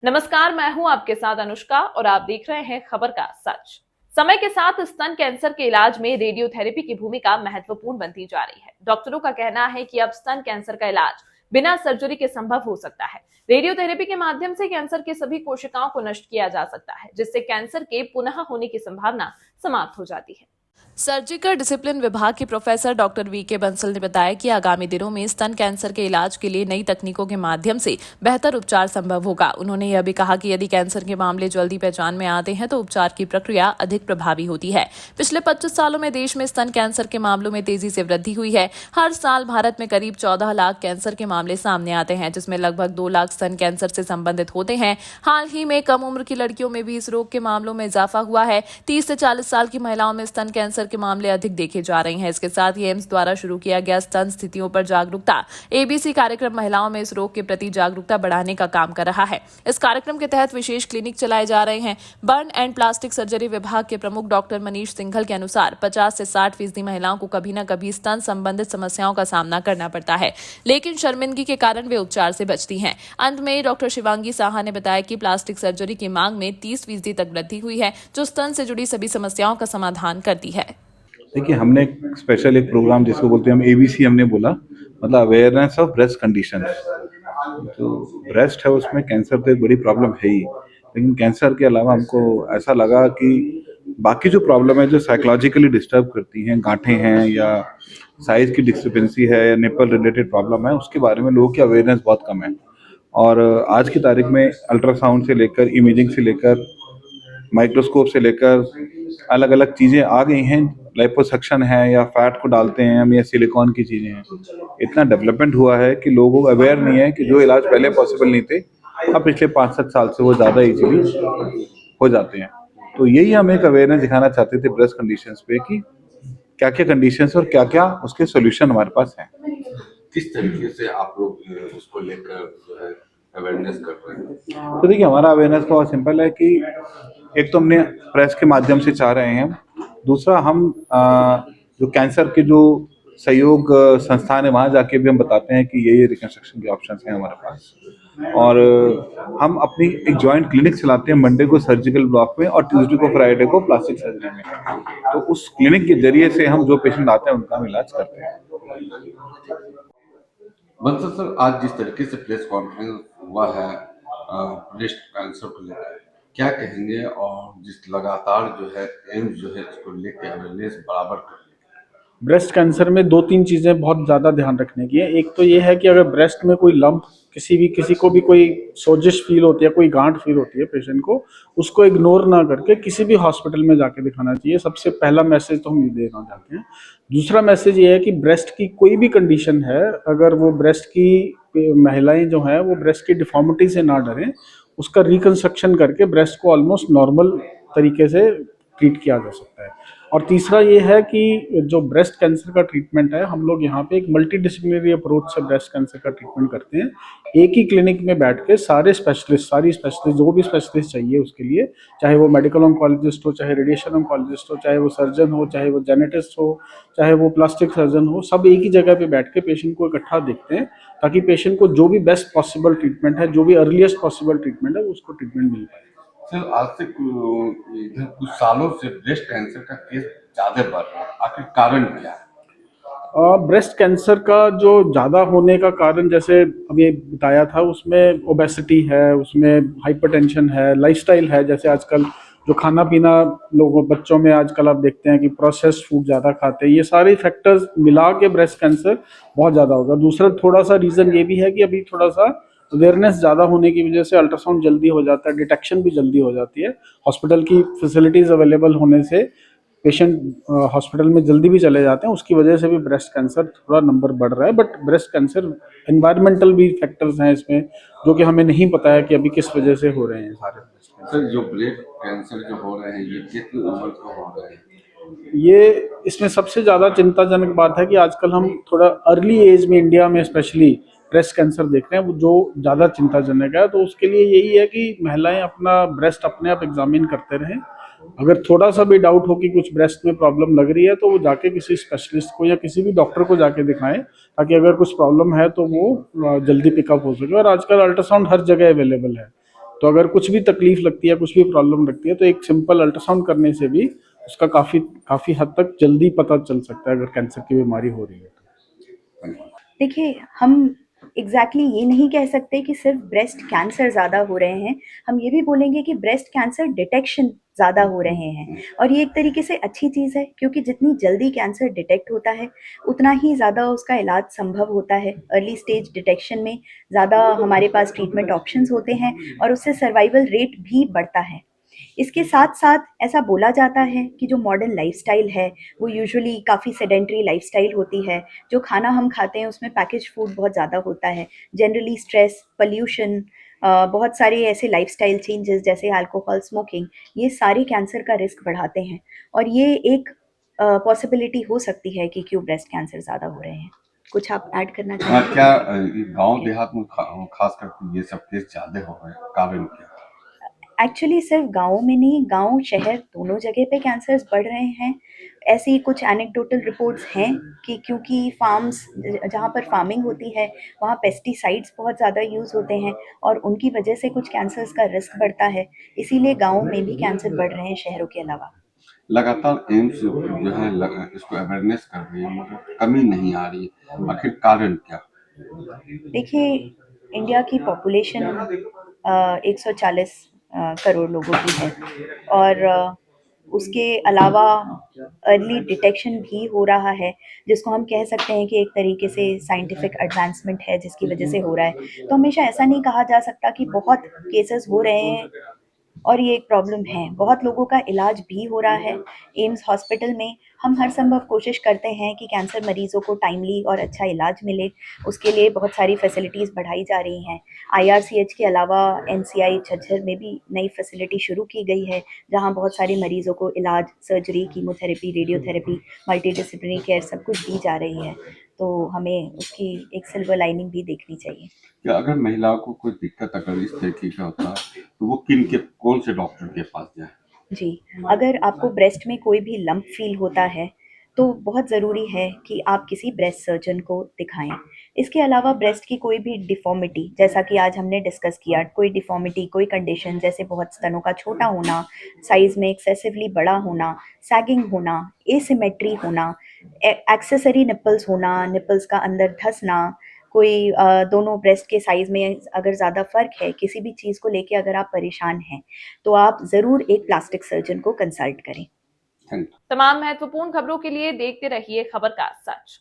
नमस्कार, मैं हूं आपके साथ अनुष्का और आप देख रहे हैं खबर का सच। समय के साथ स्तन कैंसर के इलाज में रेडियोथेरेपी की भूमिका महत्वपूर्ण बनती जा रही है। डॉक्टरों का कहना है कि अब स्तन कैंसर का इलाज बिना सर्जरी के संभव हो सकता है। रेडियोथेरेपी के माध्यम से कैंसर की सभी कोशिकाओं को नष्ट किया जा सकता है, जिससे कैंसर के पुनः होने की संभावना समाप्त हो जाती है। सर्जिकल डिसिप्लिन विभाग के प्रोफेसर डॉक्टर वीके बंसल ने बताया कि आगामी दिनों में स्तन कैंसर के इलाज के लिए नई तकनीकों के माध्यम से बेहतर उपचार संभव होगा। उन्होंने यह भी कहा कि यदि कैंसर के मामले जल्दी पहचान में आते हैं तो उपचार की प्रक्रिया अधिक प्रभावी होती है। पिछले 25 सालों में देश में स्तन कैंसर के मामलों में तेजी से वृद्धि हुई है। हर साल भारत में करीब 14 लाख कैंसर के मामले सामने आते हैं, जिसमें लगभग 2 लाख स्तन कैंसर से संबंधित होते हैं। हाल ही में कम उम्र की लड़कियों में भी इस रोग के मामलों में इजाफा हुआ है। 30 से 40 साल की महिलाओं में स्तन कैंसर के मामले अधिक देखे जा रहे हैं। इसके साथ ही एम्स द्वारा शुरू किया गया स्तन स्थितियों पर जागरूकता एबीसी कार्यक्रम महिलाओं में इस रोग के प्रति जागरूकता बढ़ाने का काम कर रहा है। इस कार्यक्रम के तहत विशेष क्लिनिक चलाए जा रहे हैं। बर्न एंड प्लास्टिक सर्जरी विभाग के प्रमुख डॉक्टर मनीष सिंघल के अनुसार 50 से 60% महिलाओं को कभी न कभी स्तन संबंधित समस्याओं का सामना करना पड़ता है, लेकिन शर्मिंदगी के कारण वे उपचार से बचती हैं। अंत में डॉक्टर शिवांगी साहा ने बताया कि प्लास्टिक सर्जरी की मांग में 30% तक वृद्धि हुई है, जो स्तन से जुड़ी सभी समस्याओं का समाधान करती है। देखिए, हमने एक प्रोग्राम जिसको बोलते हैं हम एबीसी हमने बोला, मतलब अवेयरनेस ऑफ ब्रेस्ट कंडीशन। जो ब्रेस्ट है उसमें कैंसर तो एक बड़ी प्रॉब्लम है ही, लेकिन कैंसर के अलावा हमको ऐसा लगा कि बाकी जो प्रॉब्लम है जो साइकोलॉजिकली डिस्टर्ब करती हैं, गांठें हैं या साइज की डिस्क्रिपेंसी है या निपल रिलेटेड प्रॉब्लम है, उसके बारे में लोगों की अवेयरनेस बहुत कम है। और आज की तारीख में अल्ट्रासाउंड से लेकर इमेजिंग से लेकर माइक्रोस्कोप से लेकर अलग अलग चीज़ें आ गई हैं। लाइपोसक्शन है या फैट को डालते हैं हम या सिलिकॉन की चीज़ें हैं। इतना डेवलपमेंट हुआ है कि लोगों को अवेयर नहीं है कि जो इलाज पहले पॉसिबल नहीं थे, अब पिछले 5-7 साल से वो ज़्यादा इजीली हो जाते हैं। तो यही हम एक अवेयरनेस दिखाना चाहते थे ब्रेस्ट कंडीशंस पे कि क्या क्या कंडीशंस और क्या क्या उसके सोल्यूशन हमारे पास हैं। किस तरीके से आप लोग उसको लेकर जो है अवेयरनेस कर रहे हैं? तो देखिए, हमारा अवेयरनेस बहुत सिंपल है कि एक तो हमने प्रेस के माध्यम से चाह रहे हैं, दूसरा हम जो कैंसर के जो सहयोग संस्थान है वहाँ जाके भी हम बताते हैं कि ये रिकंस्ट्रक्शन के ऑप्शंस हैं हमारे पास। और हम अपनी एक जॉइंट क्लिनिक चलाते हैं, मंडे को सर्जिकल ब्लॉक में और ट्यूसडे को फ्राइडे को प्लास्टिक सर्जरी में। तो उस क्लिनिक के जरिए से हम जो पेशेंट आते हैं उनका हम इलाज करते हैं। बंसल सर, आज जिस तरीके से प्रेस कॉन्फ्रेंस हुआ है ब्रेस्ट कैंसर को लेकर, क्या कहेंगे? और जिस लगातार जो है एम्स जो है इसको लेकर अवेयरनेस बराबर कर रही है। ब्रेस्ट कैंसर में 2-3 चीज़ें बहुत ज़्यादा ध्यान रखने की है। एक तो ये है कि अगर ब्रेस्ट में कोई लंप, किसी को भी कोई सोजिश फील होती है, कोई गांठ फील होती है पेशेंट को, उसको इग्नोर ना करके किसी भी हॉस्पिटल में जाके दिखाना चाहिए। सबसे पहला मैसेज तो हम ये देना चाहते हैं। दूसरा मैसेज ये है कि ब्रेस्ट की कोई भी कंडीशन है, अगर वो ब्रेस्ट की महिलाएं जो हैं वो ब्रेस्ट की डिफॉर्मिटी से ना डरें, उसका रिकंस्ट्रक्शन करके ब्रेस्ट को ऑलमोस्ट नॉर्मल तरीके से ट्रीट किया जा सकता है। और तीसरा ये है कि जो ब्रेस्ट कैंसर का ट्रीटमेंट है, हम लोग यहाँ पे एक मल्टी डिसिप्लिनरी अप्रोच से ब्रेस्ट कैंसर का ट्रीटमेंट करते हैं। एक ही क्लिनिक में बैठ के सारी स्पेशलिस्ट जो भी स्पेशलिस्ट चाहिए उसके लिए, चाहे वो मेडिकल ऑन्कोलॉजिस्ट हो, चाहे रेडिएशन ऑन्कोलॉजिस्ट हो, चाहे वो सर्जन हो, चाहे वो जेनेटिस्ट हो, चाहे वो प्लास्टिक सर्जन हो, सब एक ही जगह पे बैठ के पेशेंट को इकट्ठा देखते हैं, ताकि पेशेंट को जो भी बेस्ट पॉसिबल ट्रीटमेंट है, जो भी अर्लीस्ट पॉसिबल ट्रीटमेंट है, उसको ट्रीटमेंट मिल पाए। सर, आज से इधर कुछ सालों से ब्रेस्ट कैंसर का केस ज्यादा बढ़ रहा है, आखिर कारण क्या है? ब्रेस्ट कैंसर का जो ज़्यादा होने का कारण, जैसे अभी बताया था, उसमें ओबेसिटी है, उसमें हाइपरटेंशन है, लाइफस्टाइल है। जैसे आजकल जो खाना पीना लोगों बच्चों में आजकल आप देखते हैं कि प्रोसेस्ड फूड ज़्यादा खाते हैं, ये सारे फैक्टर्स मिला के ब्रेस्ट कैंसर बहुत ज़्यादा होगा। दूसरा थोड़ा सा रीज़न ये भी है कि अभी थोड़ा सा अवेयरनेस ज़्यादा होने की वजह से अल्ट्रासाउंड जल्दी हो जाता है, डिटेक्शन भी जल्दी हो जाती है। हॉस्पिटल की फैसिलिटीज़ अवेलेबल होने से पेशेंट हॉस्पिटल में जल्दी भी चले जाते हैं, उसकी वजह से भी ब्रेस्ट कैंसर थोड़ा नंबर बढ़ रहा है। बट ब्रेस्ट कैंसर एनवायरमेंटल भी फैक्टर्स हैं इसमें, जो कि हमें नहीं पता है कि अभी किस वजह से हो रहे हैं सारे ब्रेस्ट कैंसर। सर, जो ब्रेस्ट कैंसर जो हो रहे हैं ये कितनी उम्र को हो रहे हैं? ये इसमें सबसे ज़्यादा चिंताजनक बात है कि आजकल हम थोड़ा अर्ली एज में इंडिया में स्पेशली ब्रेस्ट कैंसर देख रहे हैं, वो जो ज़्यादा चिंताजनक है। तो उसके लिए यही है कि महिलाएं अपना ब्रेस्ट अपने आप एग्जामिन करते रहें। अगर थोड़ा सा भी डाउट हो कि कुछ ब्रेस्ट में प्रॉब्लम लग रही है, तो वो जाके किसी स्पेशलिस्ट को या किसी भी डॉक्टर को जाके दिखाएं, ताकि अगर कुछ प्रॉब्लम है तो वो जल्दी पिकअप हो सके। और आजकल अल्ट्रासाउंड हर जगह अवेलेबल है, तो अगर कुछ भी तकलीफ लगती है, कुछ भी प्रॉब्लम लगती है, तो एक सिंपल अल्ट्रासाउंड करने से भी उसका काफ़ी काफ़ी हद तक जल्दी पता चल सकता है अगर कैंसर की बीमारी हो रही है तो। देखिए, हम ये नहीं कह सकते कि सिर्फ ब्रेस्ट कैंसर ज़्यादा हो रहे हैं, हम ये भी बोलेंगे कि ब्रेस्ट कैंसर डिटेक्शन ज़्यादा हो रहे हैं और ये एक तरीके से अच्छी चीज़ है क्योंकि जितनी जल्दी कैंसर डिटेक्ट होता है, उतना ही ज़्यादा उसका इलाज संभव होता है। अर्ली स्टेज डिटेक्शन में ज़्यादा हमारे पास ट्रीटमेंट ऑप्शंस होते हैं और उससे सर्वाइवल रेट भी बढ़ता है। इसके साथ-साथ ऐसा बोला जाता है कि जो मॉडर्न लाइफ़स्टाइल है, वो यूजुअली काफ़ी सेडेंटरी लाइफ़स्टाइल होती है। जो खाना हम खाते हैं उसमें पैकेज्ड फूड बहुत ज़्यादा होता है। जनरली स्ट्रेस, पॉल्यूशन बहुत सारे ऐसे लाइफ़स्टाइल चेंजेस जैसे अल्कोहल, स्मोकिंग, ये सारे कैंसर का रिस्क बढ़ाते हैं और ये एक पॉसिबिलिटी हो सकती है कि क्यों ब्रेस्ट कैंसर ज़्यादा हो रहे हैं। कुछ आप ऐड करना चाहेंगे? क्या गांव देहात में खास करके ये सब केस ज्यादा हो रहे हैं, कारण क्या? एक्चुअली सिर्फ गाँव में नहीं, गाँव शहर दोनों जगह पे कैंसर्स बढ़ रहे हैं। ऐसी कुछ एनेक्डोटल रिपोर्ट्स हैं कि क्योंकि फार्म्स जहाँ पर फार्मिंग होती है, वहाँ पेस्टिसाइड्स बहुत ज़्यादा यूज़ होते हैं और उनकी वजह से कुछ कैंसर्स का रिस्क बढ़ता है। इसीलिए गाँव में भी कैंसर बढ़ रहे हैं शहरों के अलावा। लगातार एम्स जो है इसको अवेयरनेस कर रही है मगर कमी नहीं आ रही है, आखिर कारण क्या? देखिए, इंडिया की पॉपुलेशन 140 करोड़ लोगों की है और उसके अलावा अर्ली डिटेक्शन भी हो रहा है, जिसको हम कह सकते हैं कि एक तरीके से साइंटिफिक एडवांसमेंट है जिसकी वजह से हो रहा है। तो हमेशा ऐसा नहीं कहा जा सकता कि बहुत केसेस हो रहे हैं और ये एक प्रॉब्लम है। बहुत लोगों का इलाज भी हो रहा है। एम्स हॉस्पिटल में हम हर संभव कोशिश करते हैं कि कैंसर मरीज़ों को टाइमली और अच्छा इलाज मिले। उसके लिए बहुत सारी फैसिलिटीज़ बढ़ाई जा रही हैं। आईआरसीएच के अलावा एनसीआई झज्जर में भी नई फैसिलिटी शुरू की गई है, जहाँ बहुत सारे मरीज़ों को इलाज, surgery, chemotherapy, radiotherapy, multidisciplinary care सब कुछ दी जा रही है। तो हमें उसकी एक सिल्वर लाइनिंग भी देखनी चाहिए। क्या अगर महिलाओं को कोई दिक्कत अगर इस तरीके का होता है तो वो कौन से डॉक्टर के पास जाए? जी, अगर आपको ब्रेस्ट में कोई भी लंप फ़ील होता है, तो बहुत ज़रूरी है कि आप किसी ब्रेस्ट सर्जन को दिखाएँ। इसके अलावा ब्रेस्ट की कोई भी डिफ़ॉर्मिटी, जैसा कि आज हमने डिस्कस किया, कोई डिफ़ॉर्मिटी, कोई कंडीशन जैसे बहुत स्तनों का छोटा होना, साइज़ में एक्सेसिवली बड़ा होना, सैगिंग होना, एसिमेट्री होना, एक्सेसरी निप्पल्स होना, निप्पल्स का अंदर धँसना, कोई दोनों ब्रेस्ट के साइज़ में अगर ज़्यादा फ़र्क है, किसी भी चीज़ को लेके अगर आप परेशान हैं, तो आप ज़रूर एक प्लास्टिक सर्जन को कंसल्ट करें। थैंक तमाम महत्वपूर्ण खबरों के लिए देखते रहिए खबर का सच।